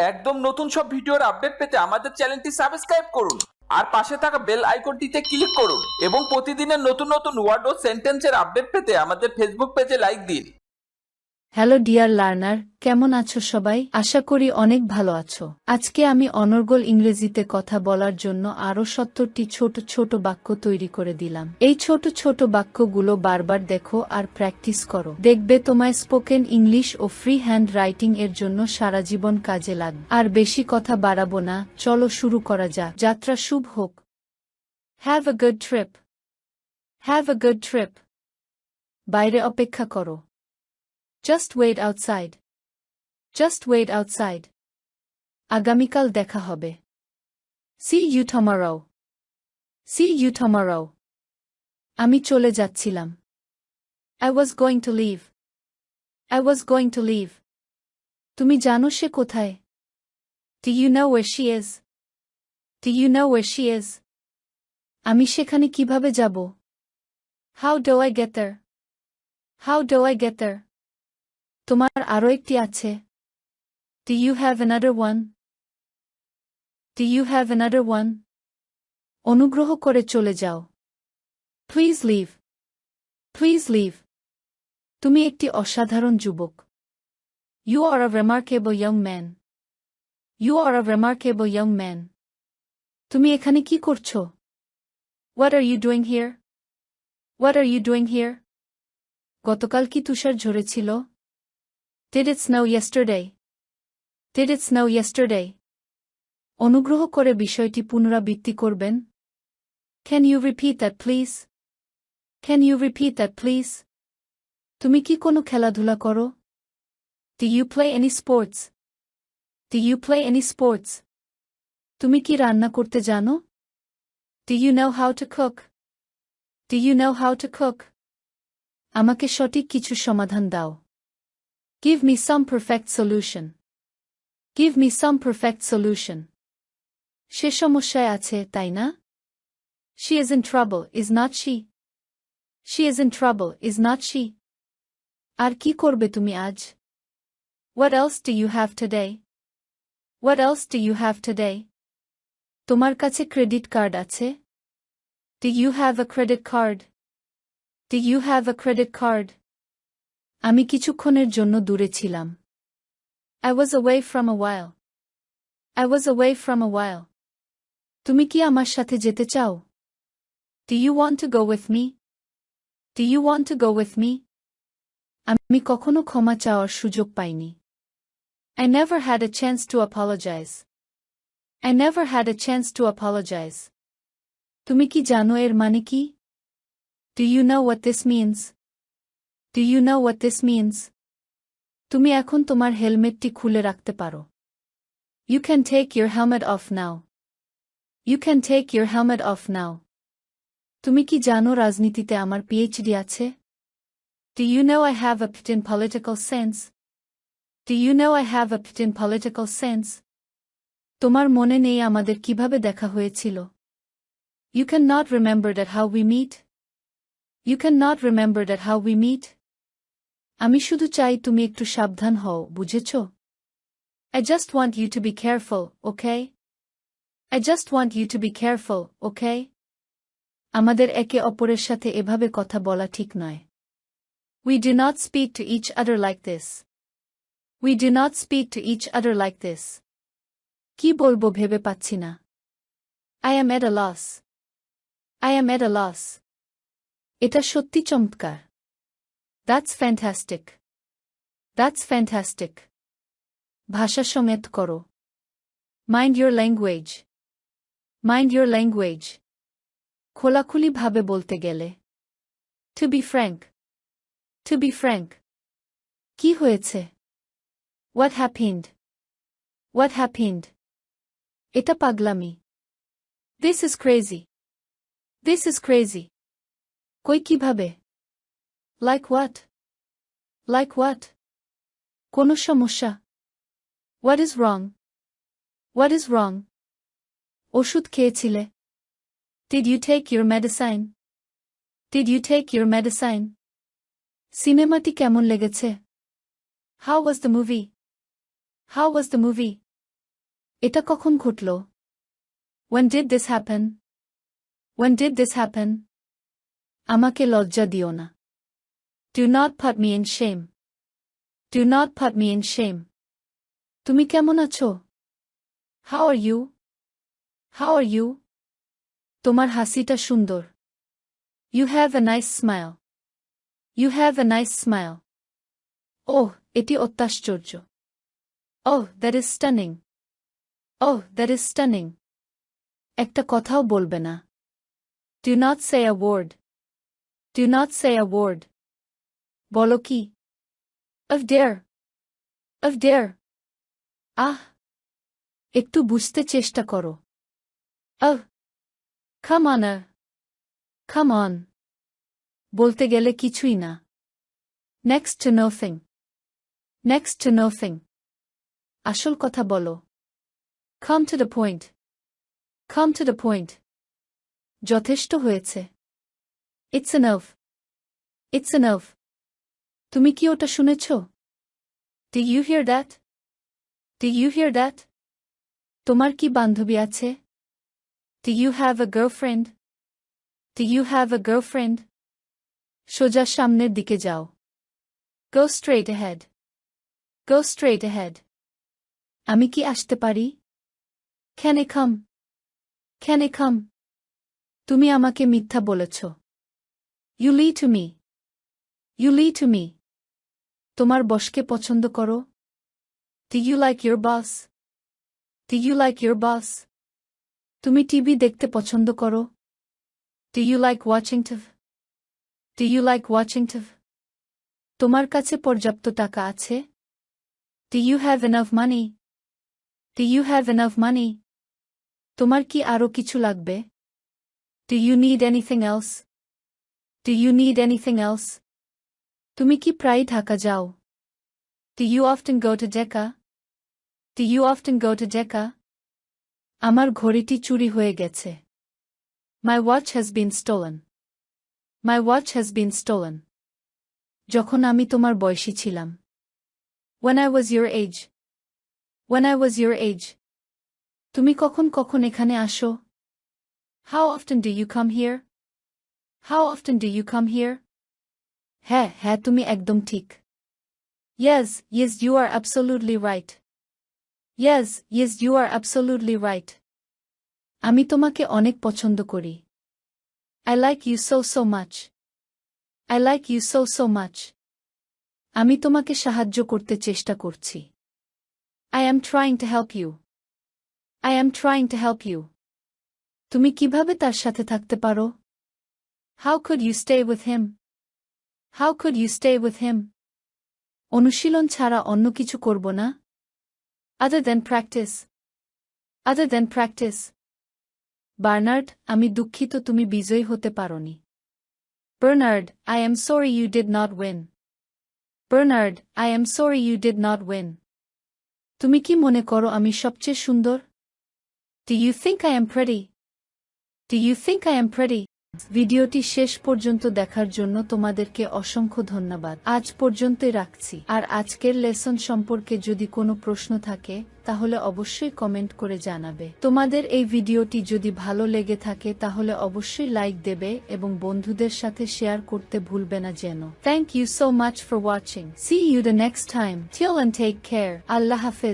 একদম নতুন সব ভিডিওর আপডেট পেতে আমাদের চ্যানেলটি সাবস্ক্রাইব করুন আর পাশে থাকা বেল আইকনটিতে ক্লিক করুন এবং প্রতিদিনের নতুন নতুন ওয়ার্ড ও সেন্টেন্সের আপডেট পেতে আমাদের ফেসবুক পেজে লাইক দিন। হ্যালো ডিয়ার লার্নার, কেমন আছো সবাই? আশা করি অনেক ভালো আছো। আজকে আমি অনর্গল ইংরেজিতে কথা বলার জন্য আরও ৭০টি ছোট ছোট বাক্য তৈরি করে দিলাম। এই ছোট ছোট বাক্যগুলো বারবার দেখো আর প্র্যাকটিস করো। দেখবে তোমায় স্পোকেন ইংলিশ ও ফ্রি হ্যান্ড রাইটিং এর জন্য সারা জীবন কাজে লাগবে। আর বেশি কথা বাড়াবো না, চলো শুরু করা যাক। যাত্রা শুভ হোক। Have a good trip. Have a good trip. বাইরে অপেক্ষা করো। Just wait outside. Just wait outside. আগামীকাল দেখা হবে। See you tomorrow. See you tomorrow. আমি চলে যাচ্ছিলাম। I was going to leave. I was going to leave. তুমি জানো সে কোথায়? Do you know where she is? Do you know where she is? আমি সেখানে কিভাবে যাব? How do I get there? How do I get there? তোমার আরও একটি আছে? Do you have another one? Do you have another one? অনুগ্রহ করে চলে যাও। Please leave. Please leave. তুমি একটি অসাধারণ যুবক। You are a remarkable young man. You are a remarkable young man. তুমি এখানে কি করছো? What are you doing here? What are you doing here? গতকাল কি তুষার ঝরেছিল? Did it snow yesterday? Did it snow yesterday? অনুগ্রহ করে বিষয়টি পুনরাবৃত্তি করবেন? Can you repeat that please? Can you repeat that please? তুমি কি কোনো খেলাধুলা করো? Do you play any sports? Do you play any sports? তুমি কি রান্না করতে জানো? Do you know how to cook? Do you know how to cook? আমাকে সঠিক কিছু সমাধান দাও। Give me some perfect solution. Give me some perfect solution. সে সমস্যায় আছে, তাই না? She is in trouble, is not she? She is in trouble, is not she? আর কি করবে তুমি আজ? What else do you have today? What else do you have today? তোমার কাছে ক্রেডিট কার্ড আছে? Do you have a credit card? Do you have a credit card? আমি কিছুক্ষণের জন্য দূরে ছিলাম। I was away from a while. I was away from a while. তুমি কি আমার সাথে যেতে চাও? Do you want to go with me? Do you want to go with me? আমি কখনো ক্ষমা চাওয়ার সুযোগ পাইনি। I never had a chance to apologize. I never had a chance to apologize. তুমি কি জানো এর মানে কি? Do you know what this means? Do you know what this means? তুমি এখন তোমার হেলমেটটি খুলে রাখতে পারো। You can take your helmet off now. You can take your helmet off now. তুমি কি জানো রাজনীতিতে আমার পিএইচডি আছে? Do you know I have a PhD in political science? Do you know I have a PhD in political science? তোমার মনে নেই আমাদের কিভাবে দেখা হয়েছিল? You cannot remember that how we meet? You cannot remember that how we meet? আমি শুধু চাই তুমি একটু সাবধান হও, বুঝেছো? I just want you to be careful, okay? I just want you to be careful, okay? আমাদের একে অপরের সাথে এভাবে কথা বলা ঠিক নয়। We do not speak to each other like this. We do not speak to each other like this. কি বলবো ভেবে পাচ্ছি না। I am at a loss. I am at a loss. এটা সত্যি চমৎকার। That's fantastic. That's fantastic. ভাষা সমেত করো। Mind your language. Mind your language. খোলাখুলি ভাবে বলতে গেলে। To be frank. To be frank. কি হয়েছে? What happened? What happened? এটা পাগলামি। This is crazy. This is crazy. কই কিভাবে? Like what? Like what? কোনো সমস্যা? What is wrong? What is wrong? ওষুধ খেয়েছিলে? Did you take your medicine? Did you take your medicine? সিনেমাটি কেমন লেগেছে? How was the movie? How was the movie? এটা কখন ঘটল? When did this happen? When did this happen? আমাকে লজ্জা দিও না। Do not put me in shame. Do not put me in shame. তুমি কেমন আছো? How are you? How are you? তোমার হাসিটা সুন্দর। You have a nice smile. You have a nice smile. Oh, এটি অত্যাশ্চর্য। Oh, that is stunning. Oh, that is stunning. একটা কথাও বলবে না। Do not say a word. Do not say a word. বলো কি? Of dear. Of dear. আহ! একটু বুঝতে চেষ্টা করো। Oh. Come on. Come on. বলতে গেলে কিছুই না। Next to nothing. Next to nothing. আসল কথা বলো। Come to the point. Come to the point. যথেষ্ট হয়েছে। It's enough. It's enough. তুমি কি ওটা শুনেছ? Do you hear that? Do you hear that? তোমার কি বান্ধবী আছে? Do you have a girlfriend? Do you have a girlfriend? সোজা সামনের দিকে যাও। Go straight ahead. Go straight ahead. আমি কি আসতে পারি? Can I come? Can I come? তুমি আমাকে মিথ্যা বলেছ। You lie to me. You lie to me. তোমার বসকে পছন্দ করো? Do you like your boss? Do you like your boss? তুমি টিভি দেখতে পছন্দ করো? Do you like watching TV? Do you like watching TV? তোমার কাছে পর্যাপ্ত টাকা আছে? Do you have enough money? Do you have enough money? তোমার কি আরো কিছু লাগবে? Do you need anything else? Do you need anything else? তুমি কি প্রায় ঢাকা যাও? Do you often go to Dhaka? Do you often go to Dhaka? আমার ঘড়িটি চুরি হয়ে গেছে। My watch has been stolen. My watch has been stolen. যখন আমি তোমার বয়সী ছিলাম। When I was your age. When I was your age. তুমি কখন কখন এখানে আসো? How often do you come here? How often do you come here? হ্যাঁ, হ্যাঁ, তুমি একদম ঠিক। Yes, yes, you are absolutely right. Yes, yes, you are absolutely right. আমি তোমাকে অনেক পছন্দ করি। I like you so so much. I like you so so much. আমি তোমাকে সাহায্য করতে চেষ্টা করছি। I am trying to help you. I am trying to help you. তুমি কিভাবে তার সাথে থাকতে পারো? How could you stay with him? How could you stay with him? অনুশীলন ছাড়া অন্য কিছু করব না? Other than practice. Other than practice. Bernard, আমি দুঃখিত তুমি বিজয়ী হতে পারোনি। Bernard, I am sorry you did not win. Bernard, I am sorry you did not win. তুমি কি মনে করো আমি সবচেয়ে সুন্দর? Do you think I am pretty? Do you think I am pretty? ভিডিওটি শেষ পর্যন্ত দেখার জন্য তোমাদেরকে অসংখ্য ধন্যবাদ। আজ পর্যন্তই রাখছি। আর আজকের লেসন সম্পর্কে যদি কোনো প্রশ্ন থাকে তাহলে অবশ্যই কমেন্ট করে জানাবে। তোমাদের এই ভিডিওটি যদি ভালো লেগে থাকে তাহলে অবশ্যই লাইক দেবে এবং বন্ধুদের সাথে শেয়ার করতে ভুলবে না যেন। Thank you so much for watching. See you the next time. Till and take care. আল্লাহ হাফেজ।